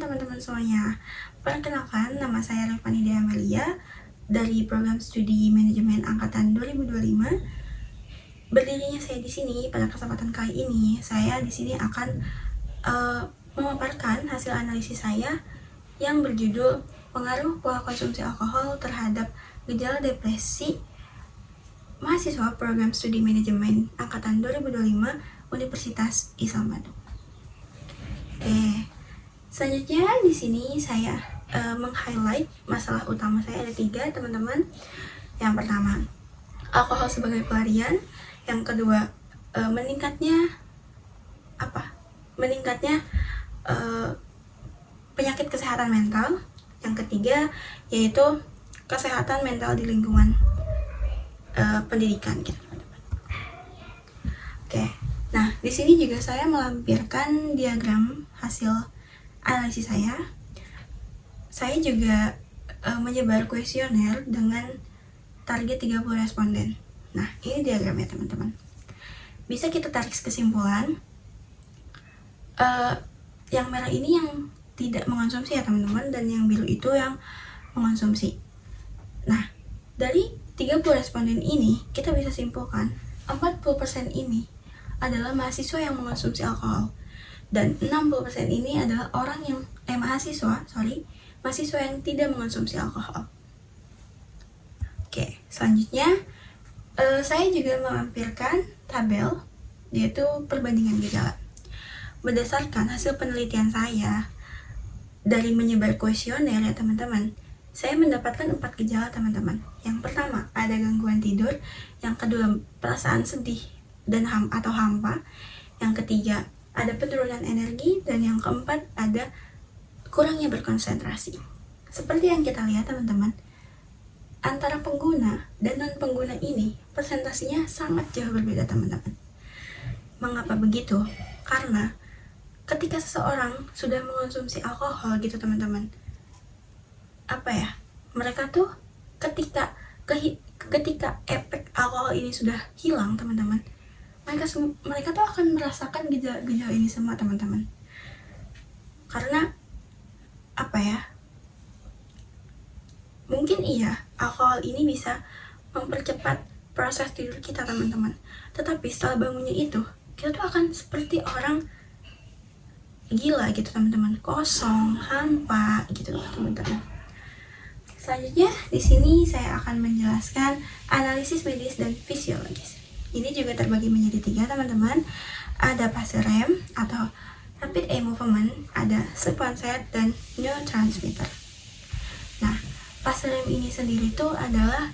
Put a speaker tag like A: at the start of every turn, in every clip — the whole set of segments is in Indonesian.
A: teman-teman semuanya. Perkenalkan, nama saya Revani Amelia dari program studi manajemen angkatan 2025. Berdirinya saya di sini pada kesempatan kali ini, saya di sini akan memaparkan hasil analisis saya yang berjudul pengaruh pola konsumsi alkohol terhadap gejala depresi mahasiswa program studi manajemen angkatan 2025 Universitas Islam Bandung. Oke, selanjutnya di sini saya meng-highlight masalah utama saya ada 3, teman-teman. Yang pertama, alkohol sebagai pelarian. Yang kedua, meningkatnya penyakit kesehatan mental. Yang ketiga, yaitu kesehatan mental di lingkungan pendidikan, gitu, teman-teman. Oke. Nah, di sini juga saya melampirkan diagram hasil analisis saya. Saya juga menyebar kuesioner dengan target 30 responden. Nah, ini diagramnya, teman-teman. Bisa kita tarik kesimpulan. Yang merah ini yang tidak mengonsumsi ya, teman-teman, dan yang biru itu yang mengonsumsi. Nah, dari 30 responden ini, kita bisa simpulkan 40% ini adalah mahasiswa yang mengonsumsi alkohol, dan 60% ini adalah mahasiswa yang tidak mengonsumsi alkohol. Oke, selanjutnya saya juga melampirkan tabel, yaitu perbandingan gejala. Berdasarkan hasil penelitian saya dari menyebar kuesioner ya, teman-teman, saya mendapatkan 4 gejala, teman-teman. Yang pertama, ada gangguan tidur. Yang kedua, perasaan sedih dan hampa. Yang ketiga, ada penurunan energi. Dan yang keempat, ada kurangnya berkonsentrasi. Seperti yang kita lihat, teman-teman, antara pengguna dan non-pengguna ini presentasinya sangat jauh berbeda, teman-teman. Mengapa begitu? Karena ketika seseorang sudah mengonsumsi alkohol gitu, teman-teman, mereka tuh ketika efek alkohol ini sudah hilang, teman-teman, mereka tuh akan merasakan gejala ini semua, teman-teman. Karena mungkin alkohol ini bisa mempercepat proses tidur kita, teman-teman. Tetapi setelah bangunnya itu, kita tuh akan seperti orang gila gitu, teman-teman, kosong, hampa gitu, teman-teman. Selanjutnya di sini saya akan menjelaskan analisis medis dan fisiologis. Ini juga terbagi menjadi 3, teman-teman. Ada fase REM atau rapid eye movement, ada sleep onset, dan neurotransmitter. Nah, fase REM ini sendiri itu adalah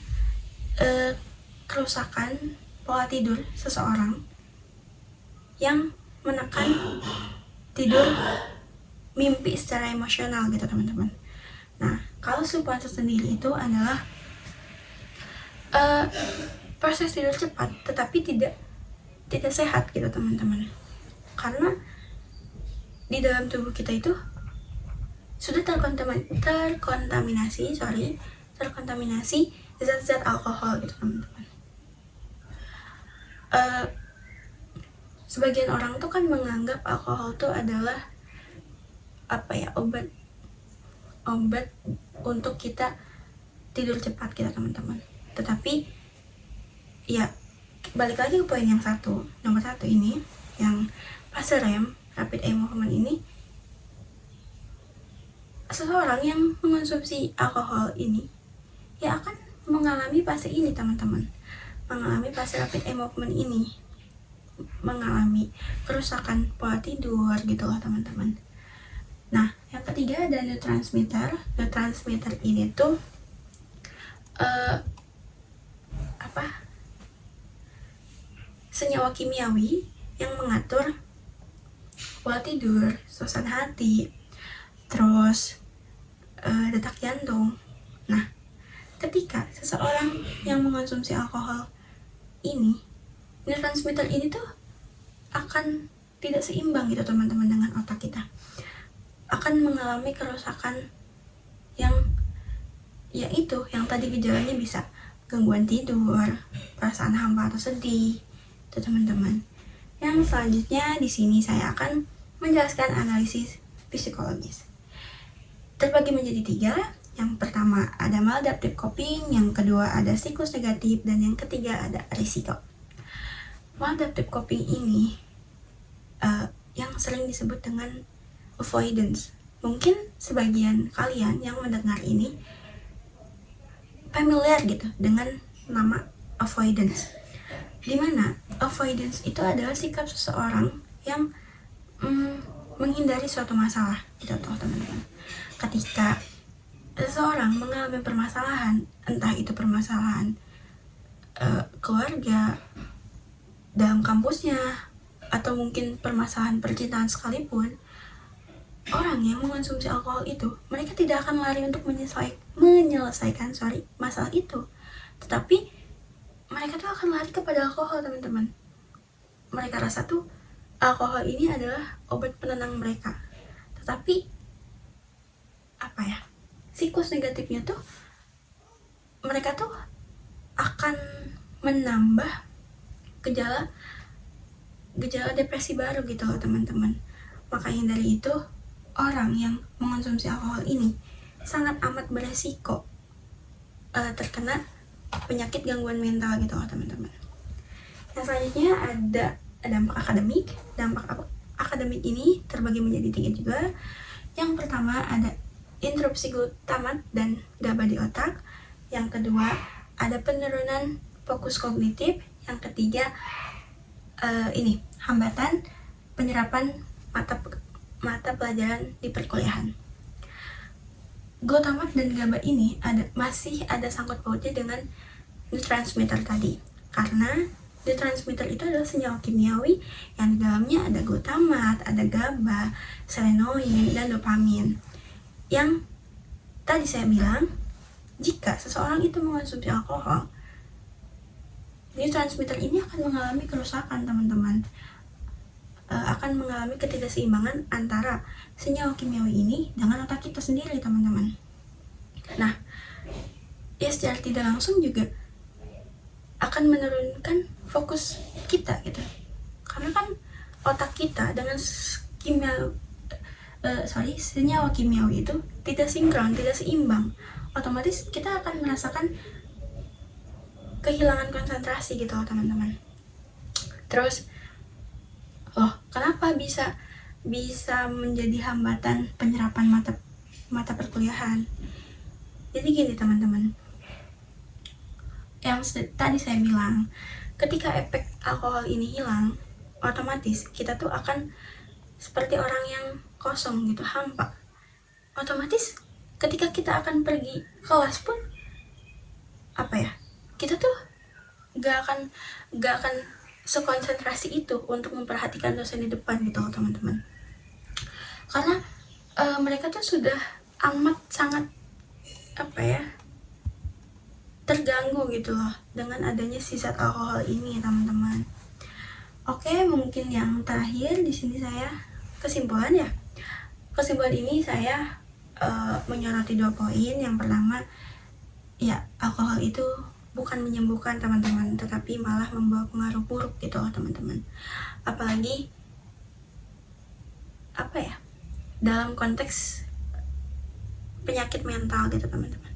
A: kerusakan pola tidur seseorang yang menekan tidur mimpi secara emosional gitu, teman-teman. Nah, kalau sleep onset sendiri itu adalah proses tidur cepat tetapi tidak sehat gitu, teman-teman. Karena di dalam tubuh kita itu sudah terkontaminasi zat-zat alkohol gitu, teman-teman. Sebagian orang tuh kan menganggap alkohol tuh adalah obat untuk kita tidur cepat gitu, teman-teman. Tetapi ya, balik lagi ke poin yang nomor 1 ini, yang fase REM, rapid eye movement ini, seseorang yang mengonsumsi alkohol ini ya akan mengalami fase ini, teman-teman. Mengalami fase rapid eye movement ini, mengalami kerusakan pola tidur gitu lah, teman-teman. Nah, yang ketiga ada neurotransmitter. Neurotransmitter ini tuh senyawa kimiawi yang mengatur pola tidur, suasana hati, terus detak jantung. Nah, ketika seseorang yang mengonsumsi alkohol ini, neurotransmitter ini tuh akan tidak seimbang gitu, teman-teman, dengan otak kita. Akan mengalami kerusakan yang tadi gejalanya bisa gangguan tidur, perasaan hampa atau sedih, itu, teman-teman. Yang selanjutnya di sini saya akan menjelaskan analisis psikologis. terbagi menjadi 3. Yang pertama ada maladaptive coping, yang kedua ada siklus negatif, dan yang ketiga ada risiko. Maladaptive coping ini yang sering disebut dengan avoidance. Mungkin sebagian kalian yang mendengar ini familiar gitu dengan nama avoidance. Dimana avoidance itu adalah sikap seseorang yang menghindari suatu masalah gitu teman-teman. Ketika seseorang mengalami permasalahan, entah itu permasalahan keluarga, dalam kampusnya, atau mungkin permasalahan percintaan sekalipun, orang yang mengonsumsi alkohol itu, mereka tidak akan lari untuk menyelesaikan masalah itu, tetapi mereka tuh akan lari kepada alkohol teman-teman. Mereka rasa tuh alkohol ini adalah obat penenang mereka, tetapi siklus negatifnya tuh mereka tuh akan menambah gejala depresi baru gitu loh teman-teman. Makanya dari itu orang yang mengonsumsi alkohol ini sangat amat beresiko terkena penyakit gangguan mental gitu loh teman-teman. Yang selanjutnya ada dampak akademik. Dampak akademik ini terbagi menjadi 3 juga. Yang pertama ada interupsi glutamat dan GABA di otak. Yang kedua ada penurunan fokus kognitif. Yang ketiga hambatan penyerapan mata pelajaran di perkuliahan. Glutamat dan GABA ini masih ada sangkut pautnya dengan neurotransmitter tadi, karena neurotransmitter itu adalah senyawa kimiawi yang di dalamnya ada glutamat, ada GABA, selenoid, dan dopamin. Yang tadi saya bilang, jika seseorang itu mengonsumsi alkohol, neurotransmitter ini akan mengalami kerusakan teman-teman, akan mengalami ketidakseimbangan antara senyawa kimiawi ini dengan otak kita sendiri teman-teman. Nah, ya secara tidak langsung juga akan menurunkan fokus kita gitu, karena kan otak kita dengan senyawa kimiawi itu tidak sinkron, tidak seimbang, otomatis kita akan merasakan kehilangan konsentrasi gitu loh teman-teman. Terus kenapa bisa menjadi hambatan penyerapan mata perkuliahan? Jadi gini teman-teman, yang tadi saya bilang, ketika efek alkohol ini hilang, otomatis kita tuh akan seperti orang yang kosong gitu, hampa. Otomatis ketika kita akan pergi kelas pun kita tuh gak akan sekonsentrasi itu untuk memperhatikan dosen di depan gitu loh teman-teman, karena mereka tuh sudah amat sangat terganggu gitu loh dengan adanya sisa alkohol ini teman-teman. Oke, mungkin yang terakhir di sini saya kesimpulan ini saya menyoroti 2 poin. Yang pertama, ya alkohol itu bukan menyembuhkan teman-teman, tetapi malah membawa pengaruh buruk gitu loh teman-teman. Apalagi dalam konteks penyakit mental gitu teman-teman.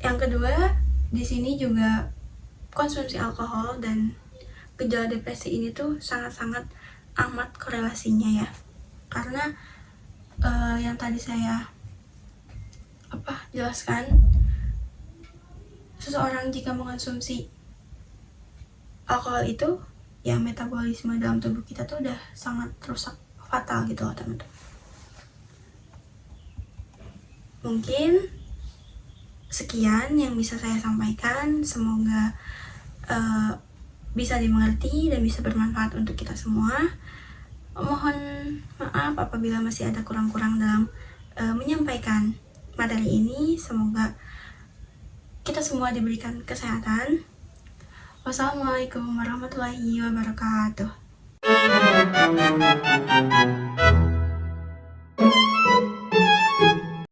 A: Yang kedua, di sini juga konsumsi alkohol dan gejala depresi ini tuh sangat-sangat amat korelasinya ya, karena yang tadi saya jelaskan, seseorang jika mengonsumsi alkohol itu, ya metabolisme dalam tubuh kita tuh udah sangat rusak, fatal gitu loh teman-teman. Mungkin sekian yang bisa saya sampaikan, semoga bisa dimengerti dan bisa bermanfaat untuk kita semua. Mohon maaf apabila masih ada kurang-kurang dalam menyampaikan materi ini. Semoga kita semua diberikan kesehatan. Wassalamualaikum warahmatullahi wabarakatuh.